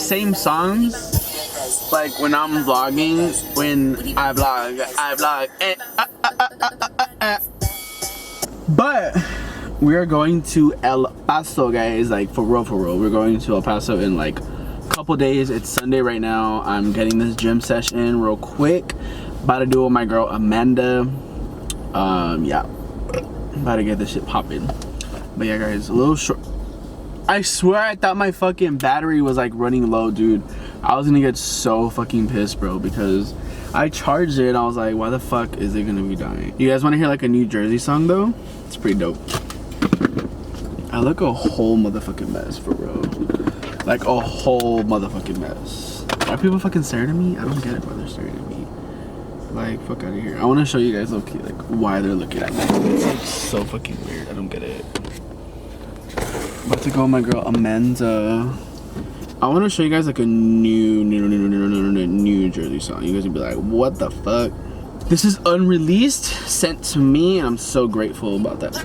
same songs. Like when I'm vlogging, when I vlog, But we are going to El Paso, guys. Like for real, we're going to El Paso in like a couple days. It's Sunday right now. I'm getting this gym session real quick. About to do it with my girl Amanda. Yeah, about to get this shit popping. But yeah, guys, a little short. I swear I thought my fucking battery was like running low, dude. I was gonna get so fucking pissed, bro, because I charged it and I was like, why the fuck is it gonna be dying? You guys wanna hear like a New Jersey song though? It's pretty dope. I look a whole motherfucking mess, for real. Like a whole motherfucking mess. Are people fucking staring at me? I don't get it why they're staring at me. Like, fuck out of here. I wanna show you guys okay, like why they're looking at me. It's like so fucking weird. I don't get it. About to go with my girl Amanda. I want to show you guys like a New Jersey song. You guys will be like, what the fuck? This is unreleased, sent to me, and I'm so grateful about that.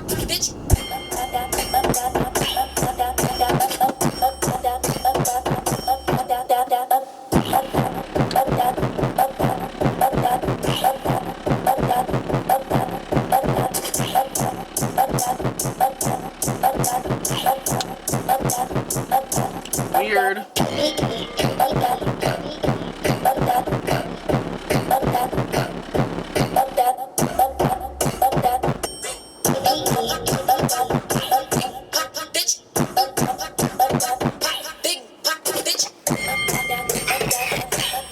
Weird.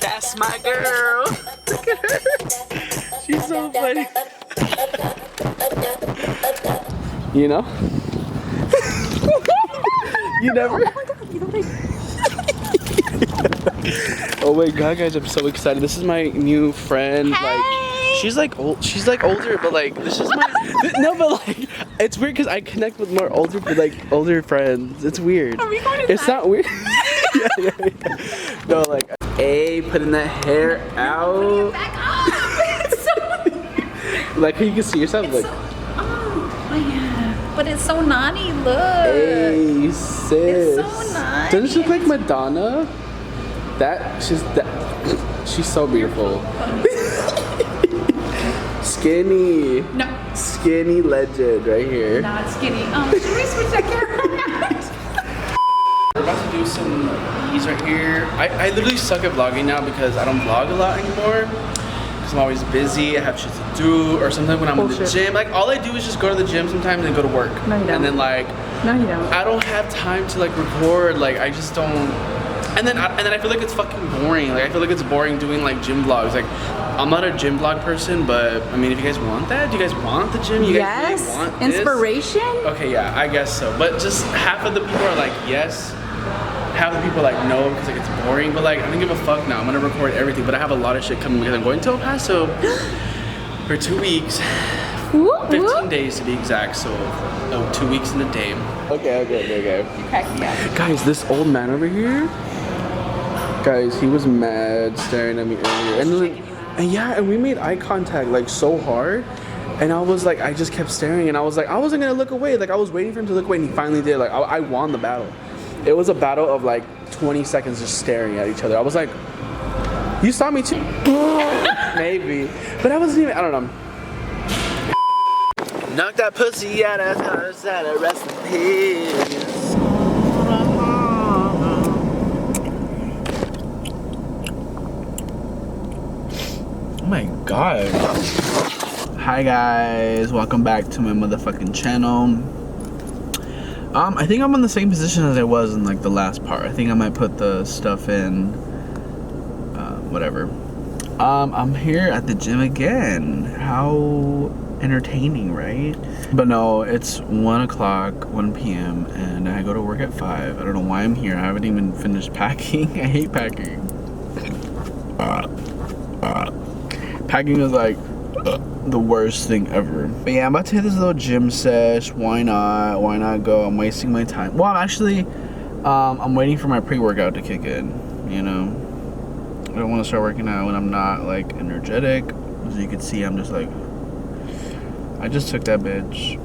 That's my girl. Look at her. She's so funny. You know? You never? Oh my god, guys, I'm so excited. This is my new friend. Hey. Like, she's like older, but like this is my no, but like it's weird because I connect with more older friends. It's weird. Are we going It's not weird. yeah. No, like hey, putting that hair out. Putting it back on. It's so like you can see yourself it's like. So, oh yeah, but it's so naughty. Look. Hey sis. It's so naughty. Doesn't she look like Madonna? She's so beautiful. Skinny. No. Skinny legend right here. Not skinny. Should we switch that camera? We're about to do some these right here. I literally suck at vlogging now because I don't vlog a lot anymore. Because I'm always busy, I have shit to do, or sometimes when I'm in the gym, like all I do is just go to the gym sometimes and go to work. No, you don't. And then like, No, you don't. I don't have time to like record, like I just don't. And then I feel like it's fucking boring. Like I feel like it's boring doing like gym vlogs. Like I'm not a gym vlog person, but I mean, if you guys want that, do you guys want the gym? You guys really want this? Inspiration? Okay, yeah, I guess so. But just half of the people are like yes, half of the people are like no because like it's boring. But like I don't give a fuck now. I'm gonna record everything. But I have a lot of shit coming because I'm going to El Paso for 2 weeks. 15 days to be exact, so 2 weeks in a day. Okay. You cracked me up. Guys, this old man over here, guys, he was mad staring at me earlier. And we made eye contact like so hard. And I was like, I just kept staring and I was like, I wasn't gonna look away. Like I was waiting for him to look away and he finally did. Like I won the battle. It was a battle of like 20 seconds just staring at each other. I was like, you saw me too? Maybe. But I wasn't even, I don't know. Knock that pussy out of her side, rest in peace. Oh my god. Hi guys, welcome back to my motherfucking channel. I think I'm in the same position as I was in like the last part. I think I might put the stuff in, whatever. I'm here at the gym again. How entertaining, right? But no, it's 1 p.m. and I go to work at 5. I don't know why I'm here. I haven't even finished packing. I hate packing. Packing is like the worst thing ever. But yeah, I'm about to hit this little gym sesh. Why not? Why not go? I'm wasting my time. Well, I'm actually I'm waiting for my pre-workout to kick in, you know. I don't want to start working out when I'm not like energetic. As you can see, I'm just like, I just took that bitch.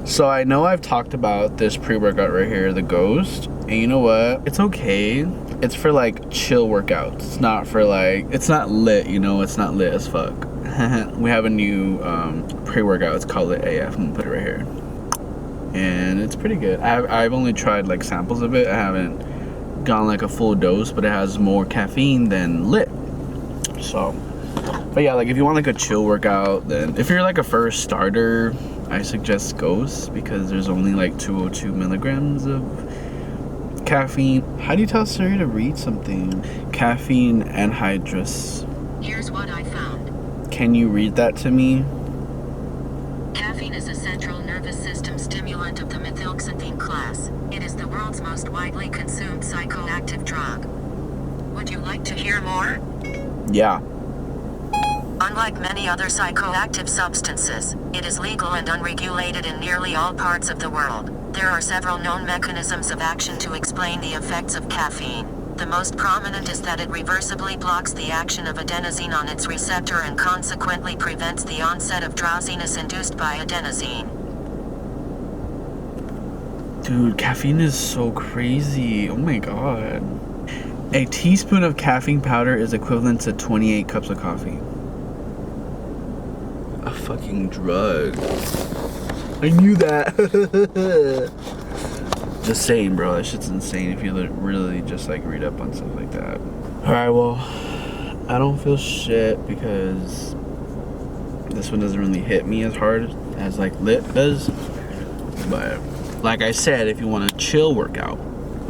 So I know I've talked about this pre-workout right here, the Ghost, and you know what? It's okay. it's for like chill workouts. It's not for like, it's not lit, you know, it's not lit as fuck. We have a new pre-workout. It's called Lit AF. I'm gonna put it right here. And it's pretty good. I've only tried like samples of it. I haven't gone like a full dose, but it has more caffeine than lit. So, but yeah, like if you want like a chill workout, then if you're like a first starter, I suggest Ghost because there's only like 202 milligrams of caffeine. How do you tell Siri to read something? Caffeine anhydrous. Here's what I found. Can you read that to me? Caffeine is a central nervous system stimulant of the methylxanthine class. It is the world's most widely consumed psychoactive drug. Would you like to hear more? Yeah. Unlike many other psychoactive substances, it is legal and unregulated in nearly all parts of the world. There are several known mechanisms of action to explain the effects of caffeine. The most prominent is that it reversibly blocks the action of adenosine on its receptor and consequently prevents the onset of drowsiness induced by adenosine. Dude, caffeine is so crazy. Oh my god. A teaspoon of caffeine powder is equivalent to 28 cups of coffee. A fucking drug. I knew that. Just saying, bro. That shit's insane if you really just like read up on stuff like that. Alright, well, I don't feel shit because this one doesn't really hit me as hard as like lit does. But like I said, if you want a chill workout,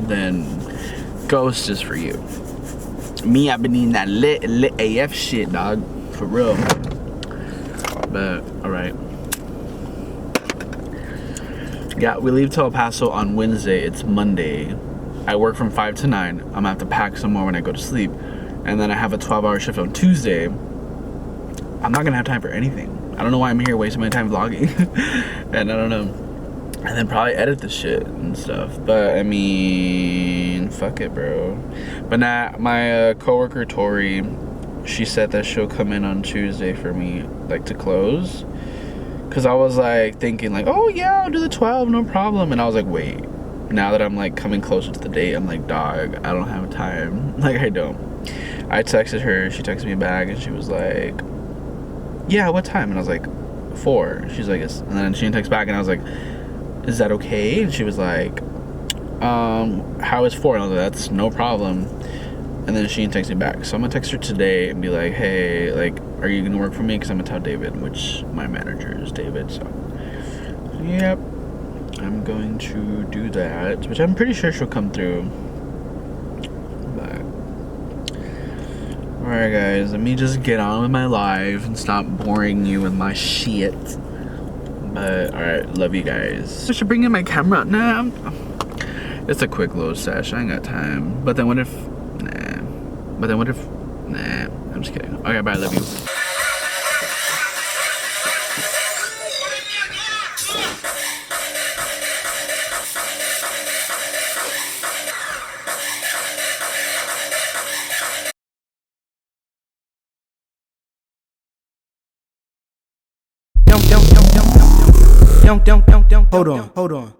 then Ghost is for you. Me, I've been eating that lit AF shit, dog. For real. But, alright. Yeah, we leave to El Paso on Wednesday. It's Monday. I work from 5 to 9. I'm gonna have to pack some more when I go to sleep. And then I have a 12-hour shift on Tuesday. I'm not gonna have time for anything. I don't know why I'm here wasting my time vlogging. And I don't know. And then probably edit the shit and stuff. But I mean, fuck it, bro. But nah, my coworker Tori, she said that she'll come in on Tuesday for me, like to close. Cause I was like thinking like, oh yeah, I'll do the 12, no problem. And I was like, wait. Now that I'm like coming closer to the date, I'm like, dog, I don't have time. Like I don't. I texted her, she texted me back, and she was like, yeah, what time? And I was like, 4. She's like, and then she texted back, and I was like, is that okay? And she was like, how is 4? And I was like, that's no problem. And then she texted me back. So I'm gonna text her today and be like, hey, like, are you gonna work for me? Because I'm gonna tell David, which my manager is David. So yep, I'm going to do that, which I'm pretty sure she'll come through. But alright guys, let me just get on with my life and stop boring you with my shit. But alright, love you guys. I should bring in my camera. Nah, it's a quick load sesh. I ain't got time. But then what if? Nah. But then what if? Nah. I'm just kidding. Okay, bye. I love you. Hold on.